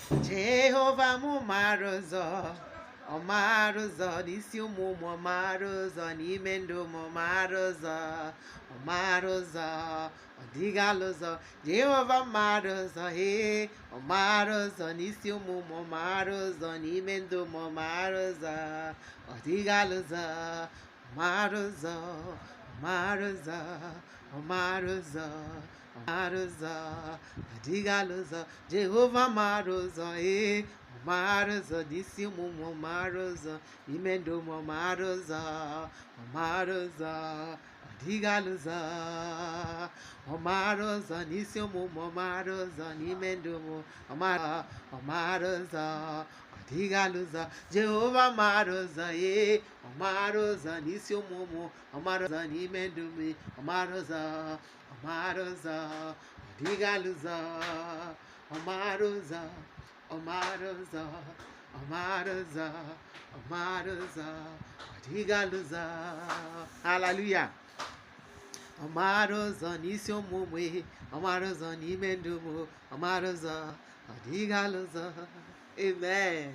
Jehovah mụ mara ụzọ, ọ mara ụzọ n'isi ụmụ ụmụ, ọ mara ụzọ n'ime ndụ ụmụ, ọ mara ụzọ, ọ mara ụzọ, ọ dịghị ala ụzọ. Jehova mara ụzọ, ọ mara ụzọ n'isi ụmụ ụmụ, ọ mara ụzọ n'ime ndụ ụmụ, ọ mara ụzọ, ọ dịghị ala ụzọ, ọ mara ụzọ, ọ mara ụzọ, ọ mara ụzọ, ọ mara ụzọ, ọ dịghị ala ụzọ. Jehova mara ụzọ, ọ mara ụzọ n'isi ụmụ ụmụ, ọ mara ụzọ n'ime ndụ ụmụ, ọ mara ụzọ, ọ mara ụzọ, ọ dịghị ala ụzọ. Ọ mara ụzọ n'isi ụmụ ụmụ, ọ mara ụzọ n'ime ndụ ụmụ, ọ mara ụzọ, ọ dịghị ala ụzọ. Jehova mara ụzọ, ọ mara ụzọ n'isi ụmụ ụmụ, ọ mara ụzọ n'ime ndụ ụmụ, ọ mara ụzọ, ọ mara ụzọ, ọ dịghị ala ụzọ. Ọ mara ụzọ, ọ mara ụzọ, ọ mara ụzọ, ọ mara ụzọ, ọ dịghị ala ụzọ. Hallelujah. Ọ mara ụzọ n'isi ụmụ ụmụ, ọ mara ụzọ n'ime ndụ ụmụ, ọ mara ụzọ, ọ dịghị ala ụzọ. Amen.